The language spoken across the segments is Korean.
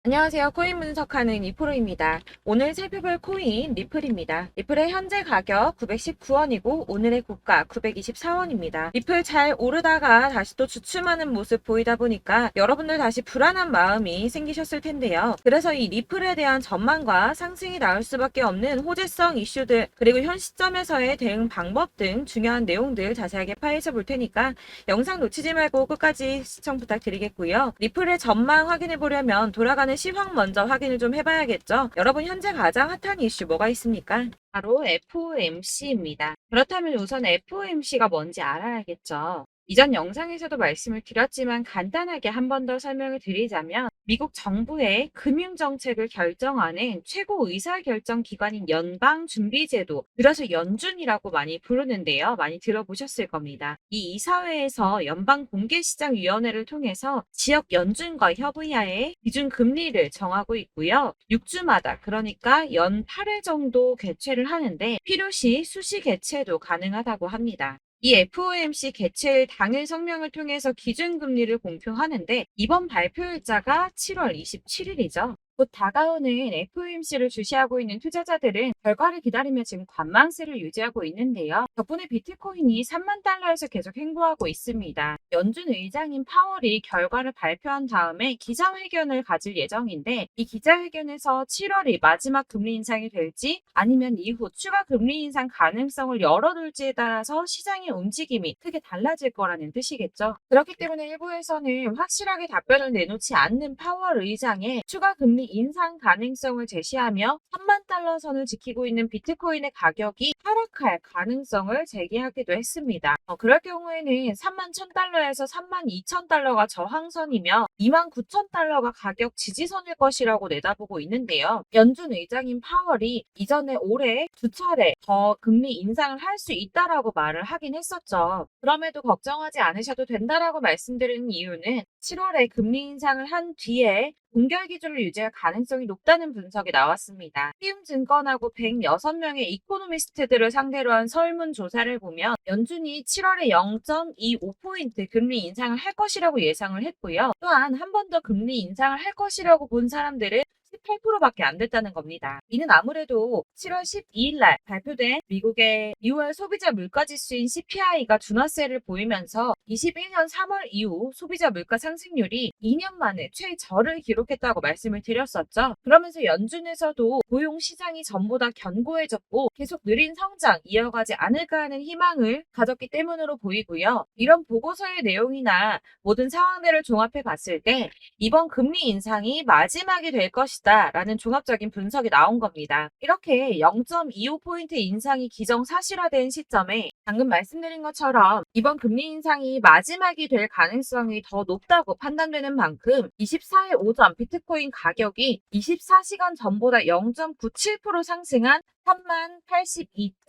안녕하세요. 코인 분석하는 이프로입니다. 오늘 살펴볼 코인 리플입니다. 리플의 현재 가격 919원이고 오늘의 고가 924원입니다. 리플 잘 오르다가 다시 또 주춤하는 모습 보이다 보니까 여러분들 다시 불안한 마음이 생기셨을 텐데요. 그래서 이 리플에 대한 전망과 상승이 나올 수밖에 없는 호재성 이슈들 그리고 현 시점에서의 대응 방법 등 중요한 내용들 자세하게 파헤쳐 볼 테니까 영상 놓치지 말고 끝까지 시청 부탁드리겠고요. 리플의 전망 확인해 보려면 돌아가는 시황 먼저 확인을 좀 해봐야겠죠. 여러분 현재 가장 핫한 이슈 뭐가 있습니까? 바로 FOMC입니다. 그렇다면 우선 FOMC가 뭔지 알아야겠죠. 이전 영상에서도 말씀을 드렸지만 간단하게 한 번 더 설명을 드리자면 미국 정부의 금융정책을 결정하는 최고 의사결정 기관인 연방준비제도, 그래서 연준이라고 많이 부르는데요. 많이 들어보셨을 겁니다. 이 이사회에서 연방공개시장위원회를 통해서 지역 연준과 협의하에 기준금리를 정하고 있고요. 6주마다 그러니까 연 8회 정도 개최를 하는데 필요시 수시 개최도 가능하다고 합니다. 이 FOMC 개최일 당일 성명을 통해서 기준금리를 공표하는데 이번 발표일자가 7월 27일이죠. 곧 다가오는 FOMC를 주시하고 있는 투자자들은 결과를 기다리며 지금 관망세를 유지하고 있는데요. 덕분에 비트코인이 3만 달러에서 계속 횡보하고 있습니다. 연준 의장인 파월이 결과를 발표한 다음에 기자회견을 가질 예정인데 이 기자회견에서 7월이 마지막 금리 인상이 될지 아니면 이후 추가 금리 인상 가능성을 열어둘지에 따라서 시장의 움직임이 크게 달라질 거라는 뜻이겠죠. 그렇기 때문에 일부에서는 확실하게 답변을 내놓지 않는 파월 의장의 추가 금리 인상 가능성을 제시하며 3만 달러 선을 지키고 있는 비트코인의 가격이 하락할 가능성을 제기하기도 했습니다. 그럴 경우에는 3만 1,000달러에서 3만 2,000달러가 저항선이며 2만 9,000달러가 가격 지지선일 것이라고 내다보고 있는데요. 연준 의장인 파월이 이전에 올해 두 차례 더 금리 인상을 할 수 있다라고 말을 하긴 했었죠. 그럼에도 걱정하지 않으셔도 된다라고 말씀드리는 이유는 7월에 금리 인상을 한 뒤에 동결 기준을 유지할 가능성이 높다는 분석이 나왔습니다. 피움증권하고 106명의 이코노미스트들을 상대로 한 설문조사를 보면 연준이 7월에 0.25포인트 금리 인상을 할 것이라고 예상을 했고요. 또한 한 번 더 금리 인상을 할 것이라고 본 사람들은 18%밖에 안 됐다는 겁니다. 이는 아무래도 7월 12일 날 발표된 미국의 2월 소비자 물가지수인 CPI가 둔화세를 보이면서 21년 3월 이후 소비자 물가 상승률이 2년 만에 최저를 기록했다고 말씀을 드렸었죠. 그러면서 연준에서도 고용 시장이 전보다 견고해졌고 계속 느린 성장 이어가지 않을까 하는 희망을 가졌기 때문으로 보이고요. 이런 보고서의 내용이나 모든 상황들을 종합해 봤을 때 이번 금리 인상이 마지막이 될 것이다 라는 종합적인 분석이 나온 겁니다. 이렇게 0.25포인트 인상이 기정사실화된 시점에 방금 말씀드린 것처럼 이번 금리 인상이 마지막이 될 가능성이 더 높다고 판단되는 만큼 24일 오전 비트코인 가격이 24시간 전보다 0.97% 상승한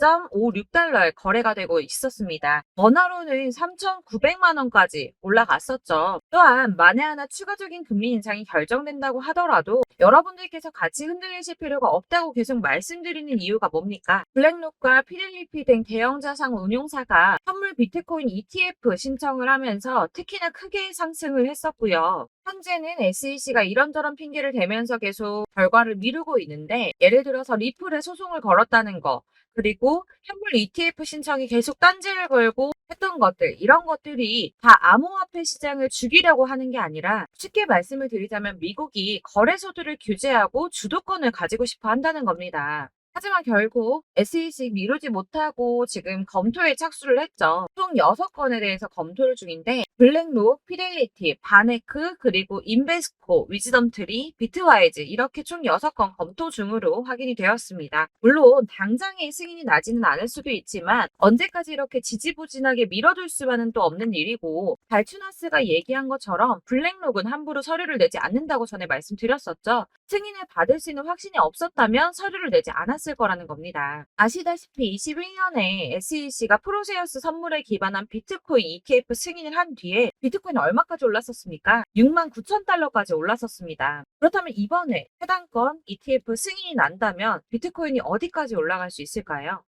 3082.56달러에 거래가 되고 있었습니다. 원화로는 3,900만 원까지 올라갔었죠. 또한 만에 하나 추가적인 금리 인상이 결정된다고 하더라도 여러분들께서 같이 흔들리실 필요가 없다고 계속 말씀드리는 이유가 뭡니까? 블랙록과 피델리피 등 대형 자산 운용사가 선물 비트코인 ETF 신청을 하면서 특히나 크게 상승을 했었고요. 현재는 SEC가 이런저런 핑계를 대면서 계속 결과를 미루고 있는데 예를 들어서 리플에 소송을 걸었다는 거 그리고 현물 ETF 신청이 계속 딴지를 걸고 했던 것들 이런 것들이 다 암호화폐 시장을 죽이려고 하는 게 아니라 쉽게 말씀을 드리자면 미국이 거래소들을 규제하고 주도권을 가지고 싶어 한다는 겁니다. 하지만 결국 SEC 미루지 못하고 지금 검토에 착수를 했죠. 총 6건에 대해서 검토를 중인데 블랙록, 피델리티, 바네크, 그리고 인베스코, 위즈덤트리, 비트와이즈 이렇게 총 6건 검토 중으로 확인이 되었습니다. 물론 당장의 승인이 나지는 않을 수도 있지만 언제까지 이렇게 지지부진하게 밀어둘 수만은 또 없는 일이고 발추나스가 얘기한 것처럼 블랙록은 함부로 서류를 내지 않는다고 전에 말씀드렸었죠. 승인을 받을 수 있는 확신이 없었다면 서류를 내지 않았을 거라는 겁니다. 아시다시피 21년에 SEC가 프로세어스 선물에 기반한 비트코인 ETF 승인을 한 뒤에 비트코인이 얼마까지 올랐었습니까? 6만 9천 달러까지 올랐었습니다. 그렇다면 이번에 해당 건 ETF 승인이 난다면 비트코인이 어디까지 올라갈 수 있을까요?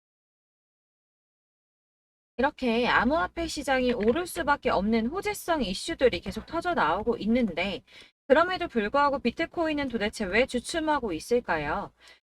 이렇게 암호화폐 시장이 오를 수밖에 없는 호재성 이슈들이 계속 터져 나오고 있는데 그럼에도 불구하고 비트코인은 도대체 왜 주춤하고 있을까요?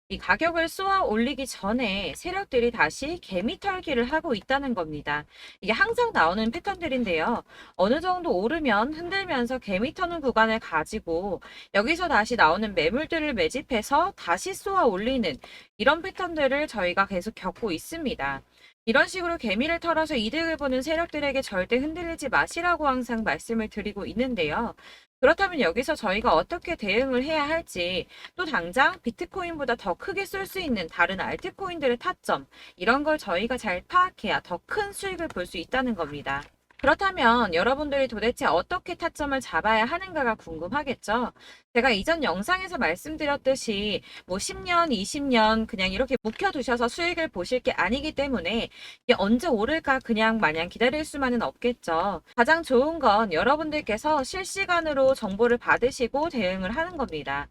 이 가격을 쏘아 올리기 전에 세력들이 다시 개미 털기를 하고 있다는 겁니다. 이게 항상 나오는 패턴들인데요. 어느 정도 오르면 흔들면서 개미 터는 구간을 가지고 여기서 다시 나오는 매물들을 매집해서 다시 쏘아 올리는 이런 패턴들을 저희가 계속 겪고 있습니다. 이런 식으로 개미를 털어서 이득을 보는 세력들에게 절대 흔들리지 마시라고 항상 말씀을 드리고 있는데요. 그렇다면 여기서 저희가 어떻게 대응을 해야 할지, 또 당장 비트코인보다 더 크게 쏠 수 있는 다른 알트코인들의 타점, 이런 걸 저희가 잘 파악해야 더 큰 수익을 볼 수 있다는 겁니다. 그렇다면 여러분들이 도대체 어떻게 타점을 잡아야 하는가가 궁금하겠죠? 제가 이전 영상에서 말씀드렸듯이 뭐 10년, 20년 그냥 이렇게 묵혀두셔서 수익을 보실 게 아니기 때문에 이게 언제 오를까 그냥 마냥 기다릴 수만은 없겠죠. 가장 좋은 건 여러분들께서 실시간으로 정보를 받으시고 대응을 하는 겁니다.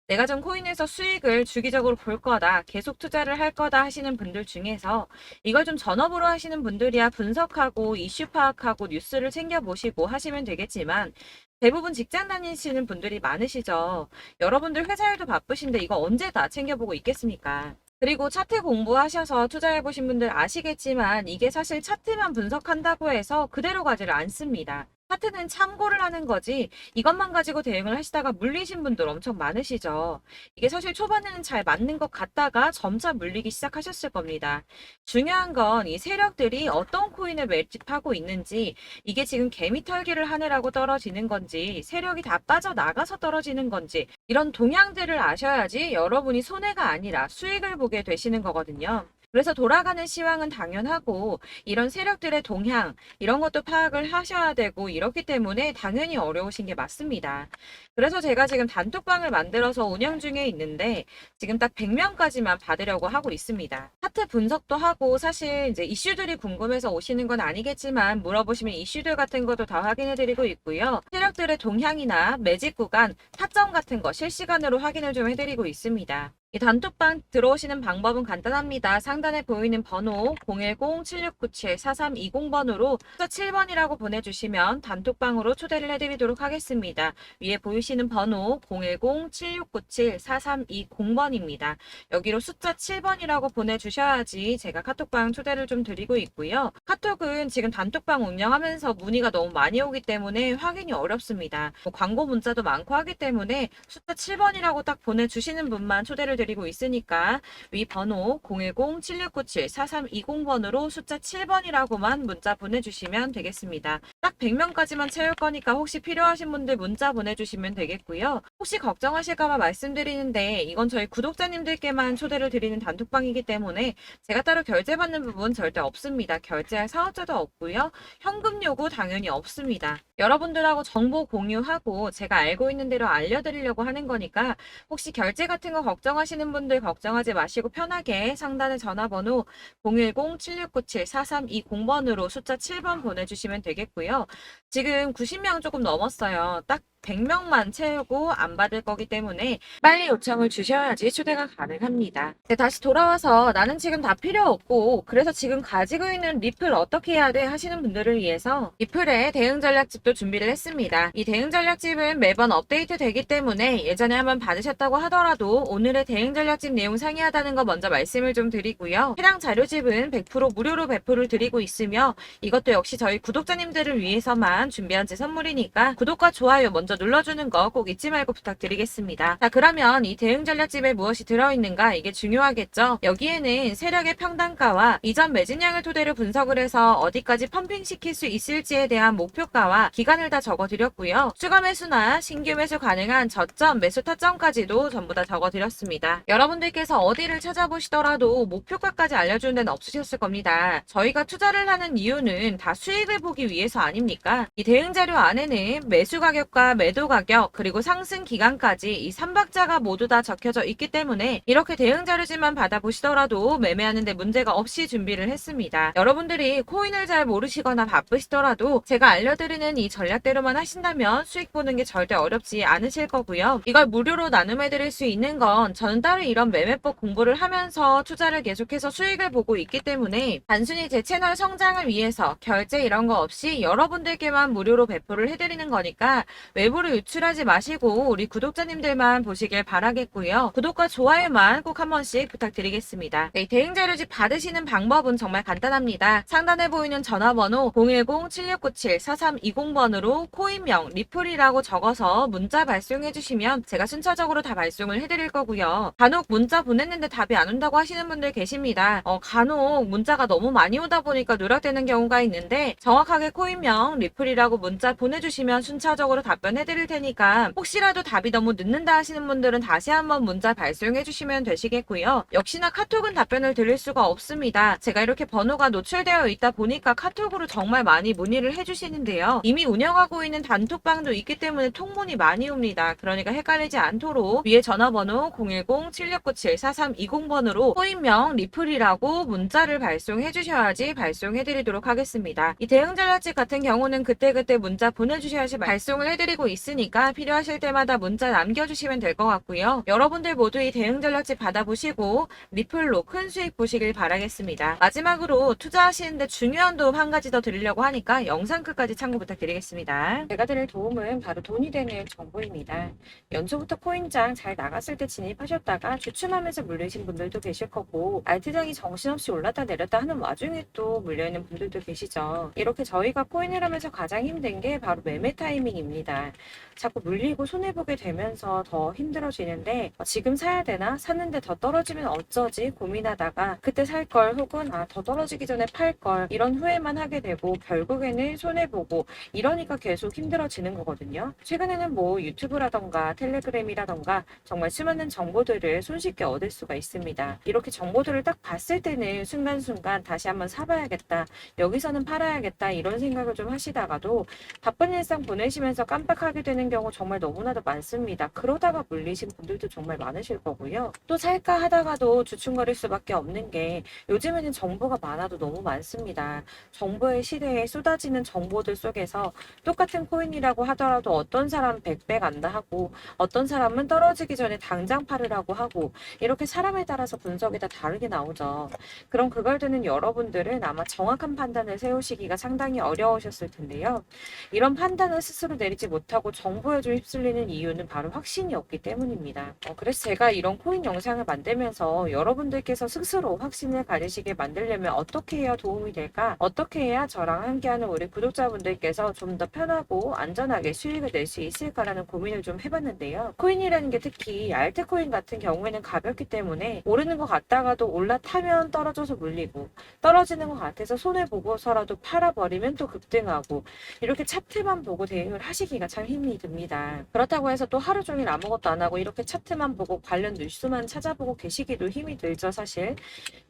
내가 좀 코인에서 수익을 주기적으로 볼 거다, 계속 투자를 할 거다 하시는 분들 중에서 이걸 좀 전업으로 하시는 분들이야 분석하고 이슈 파악하고 뉴스를 챙겨보시고 하시면 되겠지만 대부분 직장 다니시는 분들이 많으시죠. 여러분들 회사 일도 바쁘신데 이거 언제 다 챙겨보고 있겠습니까? 그리고 차트 공부하셔서 투자해보신 분들 아시겠지만 이게 사실 차트만 분석한다고 해서 그대로 가지를 않습니다. 차트는 참고를 하는 거지 이것만 가지고 대응을 하시다가 물리신 분들 엄청 많으시죠. 이게 사실 초반에는 잘 맞는 것 같다가 점차 물리기 시작하셨을 겁니다. 중요한 건 이 세력들이 어떤 코인을 매집하고 있는지, 이게 지금 개미 털기를 하느라고 떨어지는 건지 세력이 다 빠져나가서 떨어지는 건지 이런 동향들을 아셔야지 여러분이 손해가 아니라 수익을 보게 되시는 거거든요. 그래서 돌아가는 시황은 당연하고 이런 세력들의 동향 이런 것도 파악을 하셔야 되고 이렇기 때문에 당연히 어려우신 게 맞습니다. 그래서 제가 지금 단톡방을 만들어서 운영 중에 있는데 지금 딱 100명까지만 받으려고 하고 있습니다. 차트 분석도 하고 사실 이제 이슈들이 궁금해서 오시는 건 아니겠지만 물어보시면 이슈들 같은 것도 다 확인해 드리고 있고요. 세력들의 동향이나 매집 구간, 타점 같은 거 실시간으로 확인을 좀 해드리고 있습니다. 이 단톡방 들어오시는 방법은 간단합니다. 상단에 보이는 번호 010-7697-4320번으로 숫자 7번이라고 보내주시면 단톡방으로 초대를 해드리도록 하겠습니다. 위에 보이시는 번호 010-7697-4320번입니다. 여기로 숫자 7번이라고 보내주셔야지 제가 카톡방 초대를 좀 드리고 있고요. 카톡은 지금 단톡방 운영하면서 문의가 너무 많이 오기 때문에 확인이 어렵습니다. 광고 문자도 많고 하기 때문에 숫자 7번이라고 딱 보내주시는 분만 초대를 드리고 있으니까 위 번호 010-7697-4320번으로 숫자 7번이라고만 문자 보내주시면 되겠습니다. 딱 100명까지만 채울 거니까 혹시 필요하신 분들 문자 보내주시면 되겠고요. 혹시 걱정하실까봐 말씀드리는데 이건 저희 구독자님들께만 초대를 드리는 단톡방이기 때문에 제가 따로 결제받는 부분 절대 없습니다. 결제할 사업자도 없고요. 현금 요구 당연히 없습니다. 여러분들하고 정보 공유하고 제가 알고 있는 대로 알려드리려고 하는 거니까 혹시 결제 같은 거 걱정하시는 분들 걱정하지 마시고 편하게 상단의 전화번호 010-7697-4320번으로 숫자 7번 보내주시면 되겠고요. 지금 90명 조금 넘었어요. 딱 100명만 채우고 안 받을 거기 때문에 빨리 요청을 주셔야지 초대가 가능합니다. 네, 다시 돌아와서 나는 지금 다 필요 없고 그래서 지금 가지고 있는 리플 어떻게 해야 돼 하시는 분들을 위해서 리플의 대응 전략집도 준비를 했습니다. 이 대응 전략집은 매번 업데이트 되기 때문에 예전에 한번 받으셨다고 하더라도 오늘의 대응 전략집 내용 상이하다는 거 먼저 말씀을 좀 드리고요. 해당 자료집은 100% 무료로 배포를 드리고 있으며 이것도 역시 저희 구독자님들을 위해서만 준비한 제 선물이니까 구독과 좋아요 먼저 눌러주는 거 꼭 잊지 말고 부탁드리겠습니다. 자, 그러면 이 대응 전략집에 무엇이 들어있는가 이게 중요하겠죠. 여기에는 세력의 평단가와 이전 매진량을 토대로 분석을 해서 어디까지 펌핑시킬 수 있을지에 대한 목표가와 기간을 다 적어드렸고요. 추가 매수나 신규 매수 가능한 저점, 매수 타점까지도 전부 다 적어드렸습니다. 여러분들께서 어디를 찾아보시더라도 목표가까지 알려주는 데는 없으셨을 겁니다. 저희가 투자를 하는 이유는 다 수익을 보기 위해서 아닙니까? 이 대응 자료 안에는 매수 가격과 매도 가격 그리고 상승 기간까지 이 3박자가 모두 다 적혀져 있기 때문에 이렇게 대응 자료지만 받아보시더라도 매매하는데 문제가 없이 준비를 했습니다. 여러분들이 코인을 잘 모르시거나 바쁘시더라도 제가 알려드리는 이 전략대로만 하신다면 수익 보는 게 절대 어렵지 않으실 거고요. 이걸 무료로 나눔해드릴 수 있는 건 저는 따로 이런 매매법 공부를 하면서 투자를 계속해서 수익을 보고 있기 때문에 단순히 제 채널 성장을 위해서 결제 이런 거 없이 여러분들께만 동안 무료로 배포를 해드리는 거니까 외부로 유출하지 마시고 우리 구독자님들만 보시길 바라겠고요. 구독과 좋아요만 꼭 한 번씩 부탁드리겠습니다. 네, 대행 자료집 받으시는 방법은 정말 간단합니다. 상단에 보이는 전화번호 010-7697-4320번으로 코인명 리플이라고 적어서 문자 발송해주시면 제가 순차적으로 다 발송을 해드릴 거고요. 간혹 문자 보냈는데 답이 안 온다고 하시는 분들 계십니다. 간혹 문자가 너무 많이 오다 보니까 누락되는 경우가 있는데 정확하게 코인명 리플이라고 문자 보내주시면 순차적으로 답변해드릴 테니까 혹시라도 답이 너무 늦는다 하시는 분들은 다시 한번 문자 발송해주시면 되시겠고요. 역시나 카톡은 답변을 드릴 수가 없습니다. 제가 이렇게 번호가 노출되어 있다 보니까 카톡으로 정말 많이 문의를 해주시는데요. 이미 운영하고 있는 단톡방도 있기 때문에 통문이 많이 옵니다. 그러니까 헷갈리지 않도록 위에 전화번호 010-7697-4320번으로 코인명 리플이라고 문자를 발송해 주셔야지 발송해 드리도록 하겠습니다. 이 대응 전략집 같은 경우는 그때그때 문자 보내주셔야지 발송을 해드리고 있으니까 필요하실 때마다 문자 남겨주시면 될 것 같고요. 여러분들 모두 이 대응 전략집 받아보시고 리플로 큰 수익 보시길 바라겠습니다. 마지막으로 투자하시는데 중요한 도움 한 가지 더 드리려고 하니까 영상 끝까지 참고 부탁드리겠습니다. 제가 드릴 도움은 바로 돈이 되는 정보입니다. 연초부터 코인장 잘 나갔을 때 진입하셨다가 주춤하면서 물리신 분들도 계실 거고 알트장이 정신없이 올랐다 내렸다 하는 와중에 또 물려있는 분들도 계시죠. 이렇게 저희가 코인을 하면서 가장 힘든 게 바로 매매 타이밍입니다. 자꾸 물리고 손해보게 되면서 더 힘들어지는데 지금 사야 되나? 샀는데 더 떨어지면 어쩌지? 고민하다가 그때 살 걸 혹은 더 떨어지기 전에 팔 걸 이런 후회만 하게 되고 결국에는 손해보고 이러니까 계속 힘들어지는 거거든요. 최근에는 뭐 유튜브라던가 텔레그램이라던가 정말 수많은 정보들을 손쉽게 얻을 수가 있습니다. 이렇게 정보들을 딱 봤을 때는 순간순간 다시 한번 사봐야겠다. 여기서는 팔아야겠다. 이런 생각을 좀 하시다가도 바쁜 일상 보내시면서 깜빡하게 되는 경우 정말 너무나도 많습니다. 그러다가 물리신 분들도 정말 많으실 거고요. 또 살까 하다가도 주춤거릴 수밖에 없는 게 요즘에는 정보가 많아도 너무 많습니다. 정보의 시대에 쏟아지는 정보들 속에서 똑같은 코인이라고 하더라도 어떤 사람은 100배 간다 하고 어떤 사람은 떨어지기 전에 당장 팔으라고 하고 이렇게 사람에 따라서 분석이 다 다르게 나오죠. 그럼 그걸 듣는 여러분들은 아마 정확한 판단을 세우시기가 상당히 어려우셨을 텐데요. 이런 판단을 스스로 내리지 못하고 정보에 좀 휩쓸리는 이유는 바로 확신이 없기 때문입니다. 그래서 제가 이런 코인 영상을 만들면서 여러분들께서 스스로 확신을 가지시게 만들려면 어떻게 해야 도움이 될까? 어떻게 해야 저랑 함께하는 우리 구독자분들께서 좀 더 편하고 안전하게 수익을 낼 수 있을까라는 고민을 좀 해봤는데요. 코인이라는 게 특히 알트코인 같은 경우에는 가볍기 때문에 오르는 것 같다가도 올라타면 떨어져서 물리고 떨어지는 것 같아서 손해보고서라도 팔아버리면 또 급등하고 이렇게 차트만 보고 대응을 하시기가 참 힘이 듭니다. 그렇다고 해서 또 하루 종일 아무것도 안 하고 이렇게 차트만 보고 관련 뉴스만 찾아보고 계시기도 힘이 들죠, 사실.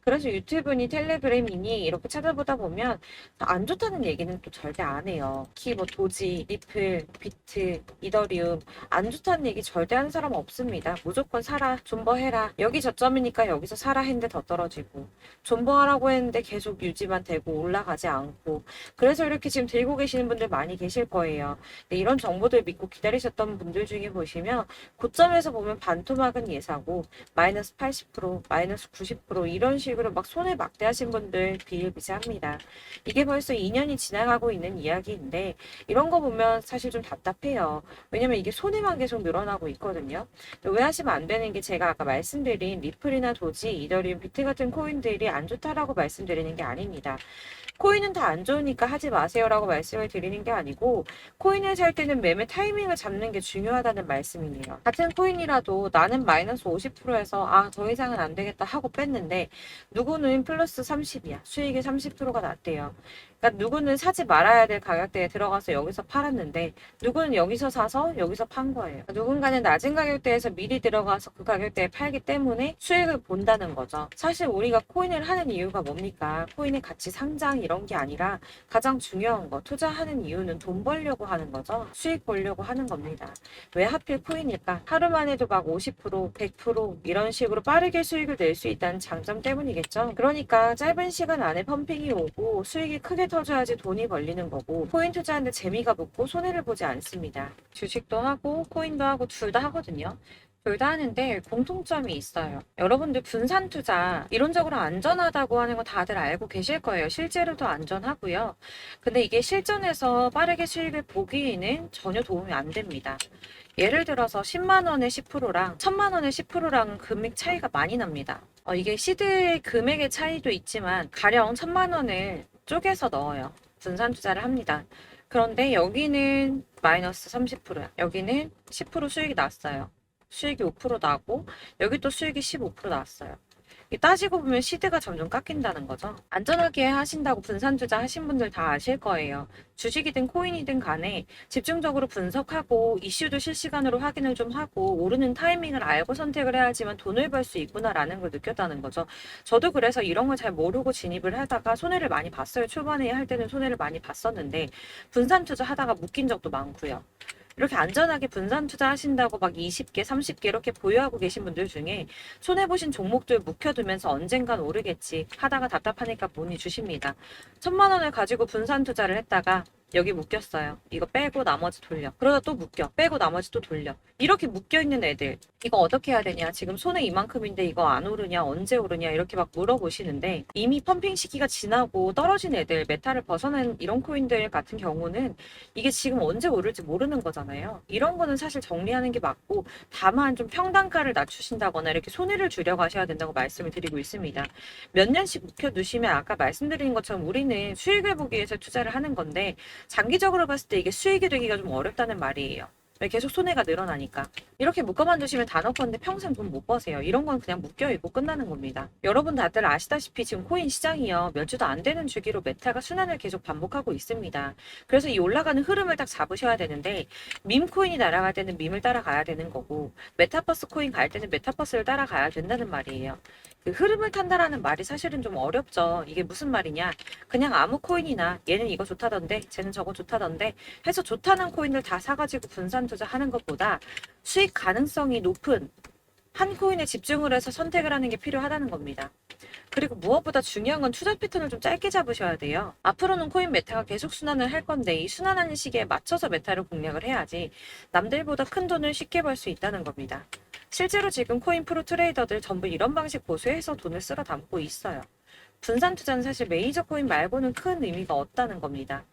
그래서 유튜브니 텔레그램이니 이렇게 찾아보다 보면 안 좋다는 얘기는 또 절대 안 해요. 특히 뭐 도지, 리플, 비트, 이더리움 안 좋다는 얘기 절대 하는 사람 없습니다. 무조건 사라, 존버해라. 여기 저점이니까 여기서 사라 했는데 더 떨어지고 존버하라고 했는데 계속 유지만 되고 올라가지 않고 그래서 이렇게 지금 들고 계시는 분들 많이 계실 거예요. 근데 이런 정보들 믿고 기다리셨던 분들 중에 보시면 고점에서 보면 반토막은 예사고 마이너스 80%, 마이너스 90% 이런 식으로 막 손해 막대하신 분들 비일비재합니다. 이게 벌써 2년이 지나가고 있는 이야기인데 이런 거 보면 사실 좀 답답해요. 왜냐면 이게 손해만 계속 늘어나고 있거든요. 오해하시면 안 되는 게 제가 아까 말씀드린 리플이나 도지, 이더리움, 비트 같은 코인들이 안 좋다라고 말씀드리는 게 아닙니다. 코인은 다 안 좋으니까 하지 마세요라고 말씀을 드리는 게 아니고 코인을 살 때는 매매 타이밍을 잡는 게 중요하다는 말씀이에요. 같은 코인이라도 나는 마이너스 50%에서 더 이상은 안 되겠다 하고 뺐는데 누구는 플러스 30이야. 수익이 30%가 났대요. 그러니까 누구는 사지 말아야 될 가격대에 들어가서 여기서 팔았는데 누구는 여기서 사서 여기서 판 거예요. 누군가는 낮은 가격대에서 미리 들어가서 그 가격대에 팔기 때문에 수익을 본다는 거죠. 사실 우리가 코인을 하는 이유가 뭡니까? 코인의 가치 상장 이런 게 아니라 가장 중요한 거 투자하는 이유는 돈 벌려고 하는 거죠. 수익 보려고 하는 겁니다. 왜 하필 코인일까? 하루만 해도 막 50%, 100% 이런 식으로 빠르게 수익을 낼 수 있다는 장점 때문이겠죠. 그러니까 짧은 시간 안에 펌핑이 오고 수익이 크게 터져야지 돈이 벌리는 거고 코인 투자하는데 재미가 붙고 손해를 보지 않습니다. 주식도 하고 코인도 하고 둘 다 하거든요. 둘 다 하는데 공통점이 있어요. 여러분들 분산 투자 이론적으로 안전하다고 하는 거 다들 알고 계실 거예요. 실제로도 안전하고요. 근데 이게 실전에서 빠르게 수익을 보기에는 전혀 도움이 안 됩니다. 예를 들어서 10만 원의 10%랑 1000만 원의 10%랑 금액 차이가 많이 납니다. 이게 시드의 금액의 차이도 있지만 가령 1000만 원을 쪼개서 넣어요. 분산 투자를 합니다. 그런데 여기는 마이너스 30%야. 여기는 10% 수익이 났어요. 수익이 5% 나고 여기 또 수익이 15% 나왔어요. 따지고 보면 시드가 점점 깎인다는 거죠. 안전하게 하신다고 분산 투자 하신 분들 다 아실 거예요. 주식이든 코인이든 간에 집중적으로 분석하고 이슈도 실시간으로 확인을 좀 하고 오르는 타이밍을 알고 선택을 해야지만 돈을 벌 수 있구나라는 걸 느꼈다는 거죠. 저도 그래서 이런 걸 잘 모르고 진입을 하다가 손해를 많이 봤어요. 초반에 할 때는 손해를 많이 봤었는데 분산 투자 하다가 묶인 적도 많고요. 이렇게 안전하게 분산 투자하신다고 막 20개, 30개 이렇게 보유하고 계신 분들 중에 손해보신 종목들 묵혀두면서 언젠간 오르겠지 하다가 답답하니까 문의 주십니다. 1000만 원을 가지고 분산 투자를 했다가 여기 묶였어요. 이거 빼고 나머지 돌려. 그러다 또 묶여. 빼고 나머지 또 돌려. 이렇게 묶여있는 애들 이거 어떻게 해야 되냐. 지금 손해 이만큼인데 이거 안 오르냐. 언제 오르냐. 이렇게 막 물어보시는데 이미 펌핑 시기가 지나고 떨어진 애들 메타를 벗어난 이런 코인들 같은 경우는 이게 지금 언제 오를지 모르는 거잖아요. 이런 거는 사실 정리하는 게 맞고 다만 좀 평단가를 낮추신다거나 이렇게 손해를 줄여 가셔야 된다고 말씀을 드리고 있습니다. 몇 년씩 묵혀두시면 아까 말씀드린 것처럼 우리는 수익을 보기 위해서 투자를 하는 건데 장기적으로 봤을 때 이게 수익이 되기가 좀 어렵다는 말이에요. 왜 계속 손해가 늘어나니까. 이렇게 묶어만 두시면 다 넣건데 평생 돈 못 버세요. 이런 건 그냥 묶여있고 끝나는 겁니다. 여러분 다들 아시다시피 지금 코인 시장이요. 몇 주도 안 되는 주기로 메타가 순환을 계속 반복하고 있습니다. 그래서 이 올라가는 흐름을 딱 잡으셔야 되는데 밈 코인이 날아갈 때는 밈을 따라가야 되는 거고 메타버스 코인 갈 때는 메타버스를 따라가야 된다는 말이에요. 그 흐름을 탄다라는 말이 사실은 좀 어렵죠. 이게 무슨 말이냐. 그냥 아무 코인이나 얘는 이거 좋다던데 쟤는 저거 좋다던데 해서 좋다는 코인을 다 사가지고 분산 투자하는 것보다 수익 가능성이 높은 한 코인에 집중을 해서 선택을 하는 게 필요하다는 겁니다. 그리고 무엇보다 중요한 건 투자 패턴을 좀 짧게 잡으셔야 돼요. 앞으로는 코인 메타가 계속 순환을 할 건데 이 순환하는 시기에 맞춰서 메타를 공략을 해야지 남들보다 큰 돈을 쉽게 벌 수 있다는 겁니다. 실제로 지금 코인 프로 트레이더들 전부 이런 방식 고수해서 돈을 쓸어 담고 있어요. 분산 투자는 사실 메이저 코인 말고는 큰 의미가 없다는 겁니다.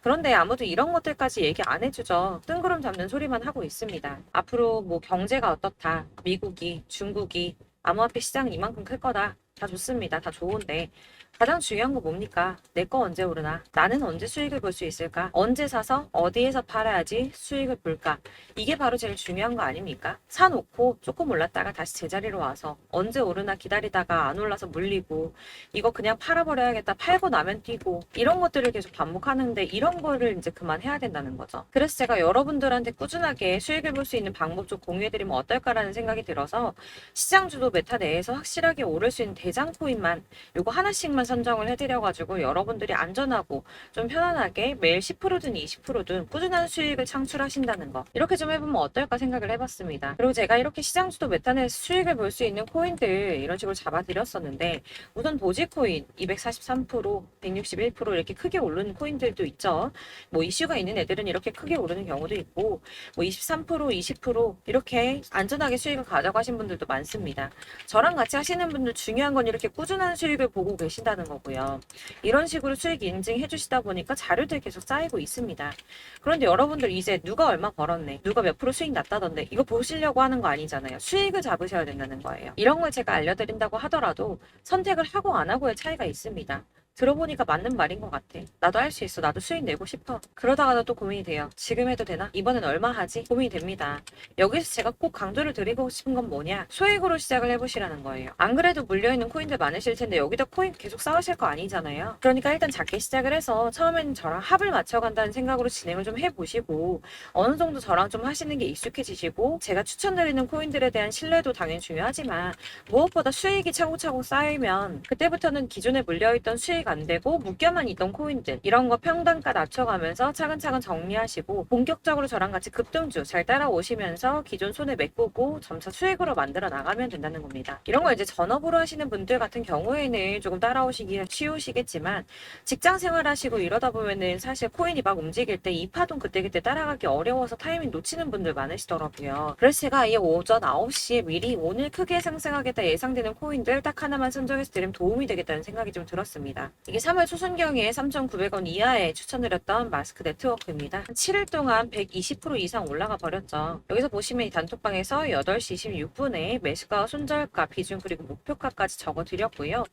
그런데 아무도 이런 것들까지 얘기 안 해주죠. 뜬구름 잡는 소리만 하고 있습니다. 앞으로 뭐 경제가 어떻다, 미국이, 중국이, 암호화폐 시장은 이만큼 클 거다. 다 좋습니다. 다 좋은데 가장 중요한 거 뭡니까? 내 거 언제 오르나? 나는 언제 수익을 볼 수 있을까? 언제 사서 어디에서 팔아야지 수익을 볼까? 이게 바로 제일 중요한 거 아닙니까? 사놓고 조금 올랐다가 다시 제자리로 와서 언제 오르나 기다리다가 안 올라서 물리고 이거 그냥 팔아버려야겠다. 팔고 나면 뛰고 이런 것들을 계속 반복하는데 이런 거를 이제 그만해야 된다는 거죠. 그래서 제가 여러분들한테 꾸준하게 수익을 볼 수 있는 방법 좀 공유해드리면 어떨까라는 생각이 들어서 시장 주도 메타 내에서 확실하게 오를 수 있는 대장 코인만 요거 하나씩만 선정을 해드려가지고 여러분들이 안전하고 좀 편안하게 매일 10%든 20%든 꾸준한 수익을 창출하신다는 거 이렇게 좀 해보면 어떨까 생각을 해봤습니다. 그리고 제가 이렇게 시장주도 메타내에서 수익을 볼 수 있는 코인들 이런 식으로 잡아드렸었는데 우선 도지코인 243%, 161% 이렇게 크게 오르는 코인들도 있죠. 뭐 이슈가 있는 애들은 이렇게 크게 오르는 경우도 있고 뭐 23%, 20% 이렇게 안전하게 수익을 가져가신 분들도 많습니다. 저랑 같이 하시는 분들 중요한 건 이렇게 꾸준한 수익을 보고 계신다는 거고요. 이런 식으로 수익 인증해 주시다 보니까 자료들이 계속 쌓이고 있습니다. 그런데 여러분들 이제 누가 얼마 벌었네, 누가 몇 프로 수익 났다던데 이거 보시려고 하는 거 아니잖아요. 수익을 잡으셔야 된다는 거예요. 이런 걸 제가 알려드린다고 하더라도 선택을 하고 안 하고의 차이가 있습니다. 들어보니까 맞는 말인 것 같아. 나도 할 수 있어. 나도 수익 내고 싶어. 그러다가도 또 고민이 돼요. 지금 해도 되나? 이번엔 얼마 하지? 고민이 됩니다. 여기서 제가 꼭 강조를 드리고 싶은 건 뭐냐? 소액으로 시작을 해보시라는 거예요. 안 그래도 물려있는 코인들 많으실 텐데 여기다 코인 계속 쌓으실 거 아니잖아요. 그러니까 일단 작게 시작을 해서 처음에는 저랑 합을 맞춰간다는 생각으로 진행을 좀 해보시고 어느 정도 저랑 좀 하시는 게 익숙해지시고 제가 추천드리는 코인들에 대한 신뢰도 당연히 중요하지만 무엇보다 수익이 차곡차곡 쌓이면 그때부터는 기존에 물려있던 수익 수익 안 되고 묶여만 있던 코인들 이런 거 평단가 낮춰가면서 차근차근 정리하시고 본격적으로 저랑 같이 급등주 잘 따라오시면서 기존 손에 메꾸고 점차 수익으로 만들어 나가면 된다는 겁니다. 이런 거 이제 전업으로 하시는 분들 같은 경우에는 조금 따라오시기 쉬우시겠지만 직장 생활하시고 이러다 보면은 사실 코인이 막 움직일 때 이 파동 그때그때 따라가기 어려워서 타이밍 놓치는 분들 많으시더라고요. 그래서 제가 아예 오전 9시에 미리 오늘 크게 상승하겠다 예상되는 코인들 딱 하나만 선정해서 드리면 도움이 되겠다는 생각이 좀 들었습니다. 이게 3월 초순경에 3,900원 이하에 추천드렸던 마스크 네트워크입니다. 한 7일 동안 120% 이상 올라가 버렸죠. 여기서 보시면 이 단톡방에서 8시 26분에 매수가, 손절가, 비중 그리고 목표가까지 적어드렸고요.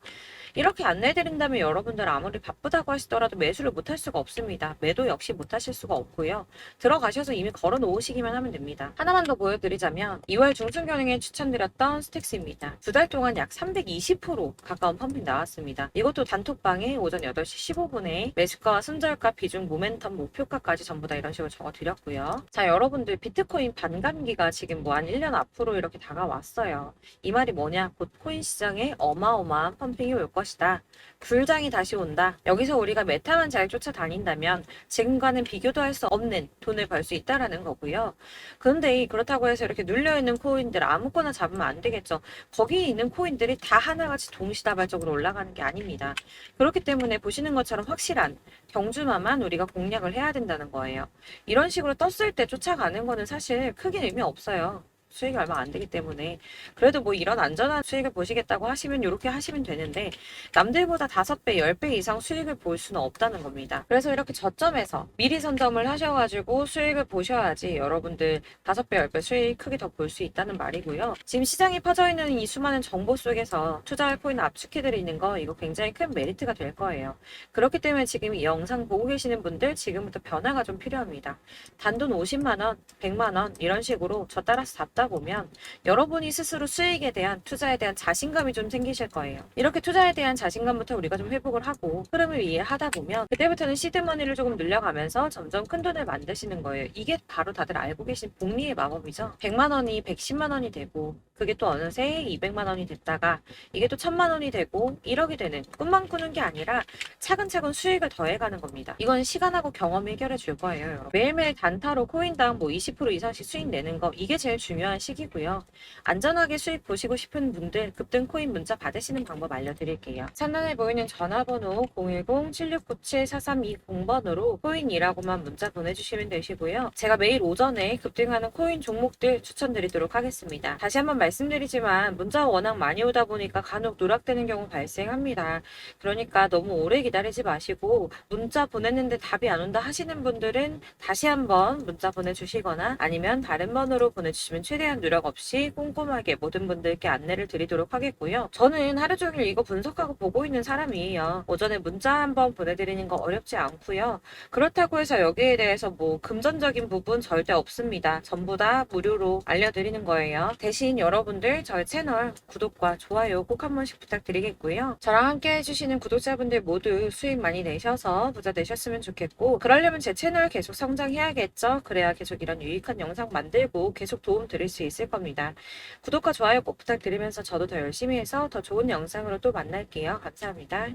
이렇게 안내드린다면 여러분들 아무리 바쁘다고 하시더라도 매수를 못할 수가 없습니다. 매도 역시 못하실 수가 없고요. 들어가셔서 이미 걸어 놓으시기만 하면 됩니다. 하나만 더 보여드리자면 2월 중순경에 추천드렸던 스택스입니다. 2달 동안 약 320% 가까운 펌핑 나왔습니다. 이것도 단톡방에 오전 8시 15분에 매수가, 손절가, 비중, 모멘텀, 목표가까지 전부 다 이런 식으로 적어드렸고요. 자, 여러분들 비트코인 반감기가 지금 뭐 한 1년 앞으로 이렇게 다가왔어요. 이 말이 뭐냐? 곧 코인 시장에 어마어마한 펌핑이 올 것이다. 불장이 다시 온다. 여기서 우리가 메타만 잘 쫓아다닌다면 지금과는 비교도 할 수 없는 돈을 벌 수 있다라는 거고요. 그런데 그렇다고 해서 이렇게 눌려있는 코인들 아무거나 잡으면 안 되겠죠. 거기 있는 코인들이 다 하나같이 동시다발적으로 올라가는 게 아닙니다. 그렇기 때문에 보시는 것처럼 확실한 경주마만 우리가 공략을 해야 된다는 거예요. 이런 식으로 떴을 때 쫓아가는 거는 사실 크게 의미 없어요. 수익이 얼마 안 되기 때문에. 그래도 뭐 이런 안전한 수익을 보시겠다고 하시면 이렇게 하시면 되는데 남들보다 5배, 10배 이상 수익을 볼 수는 없다는 겁니다. 그래서 이렇게 저점에서 미리 선점을 하셔가지고 수익을 보셔야지 여러분들 5배, 10배 수익 크게 더 볼 수 있다는 말이고요. 지금 시장에 퍼져 있는 이 수많은 정보 속에서 투자할 코인을 압축해드리는 거 이거 굉장히 큰 메리트가 될 거예요. 그렇기 때문에 지금 이 영상 보고 계시는 분들 지금부터 변화가 좀 필요합니다. 단돈 50만원, 100만원 이런 식으로 저 따라서 잡다 보면 여러분이 스스로 수익에 대한 투자에 대한 자신감이 좀 생기실 거예요. 이렇게 투자에 대한 자신감부터 우리가 좀 회복을 하고 흐름을 이해하다 보면 그때부터는 시드머니를 조금 늘려가면서 점점 큰 돈을 만드시는 거예요. 이게 바로 다들 알고 계신 복리의 마법이죠. 100만 원이 110만 원이 되고 그게 또 어느새 200만 원이 됐다가 이게 또 1000만 원이 되고 1억이 되는 꿈만 꾸는 게 아니라 차근차근 수익을 더해가는 겁니다. 이건 시간하고 경험이 해결해 줄 거예요. 여러분. 매일매일 단타로 코인당 뭐 20% 이상씩 수익 내는 거 이게 제일 중요한 시기고요. 안전하게 수익 보시고 싶은 분들 급등 코인 문자 받으시는 방법 알려드릴게요. 상단에 보이는 전화번호 010-7697-4320번으로 코인이라고만 문자 보내주시면 되시고요. 제가 매일 오전에 급등하는 코인 종목들 추천드리도록 하겠습니다. 다시 한번 말씀드리지만 문자가 워낙 많이 오다 보니까 간혹 누락되는 경우 발생합니다. 그러니까 너무 오래 기다리지 마시고 문자 보냈는데 답이 안 온다 하시는 분들은 다시 한번 문자 보내주시거나 아니면 다른 번호로 보내주시면 최대한 누락 없이 꼼꼼하게 모든 분들께 안내를 드리도록 하겠고요. 저는 하루 종일 이거 분석하고 보고 있는 사람이에요. 오전에 문자 한번 보내드리는 거 어렵지 않고요. 그렇다고 해서 여기에 대해서 뭐 금전적인 부분 절대 없습니다. 전부 다 무료로 알려드리는 거예요. 대신 여러분들 저희 채널 구독과 좋아요 꼭 한 번씩 부탁드리겠고요. 저랑 함께 해주시는 구독자분들 모두 수익 많이 내셔서 부자 되셨으면 좋겠고 그러려면 제 채널 계속 성장해야겠죠. 그래야 계속 이런 유익한 영상 만들고 계속 도움 드릴 수 있을 겁니다. 구독과 좋아요 꼭 부탁드리면서 저도 더 열심히 해서 더 좋은 영상으로 또 만날게요. 감사합니다.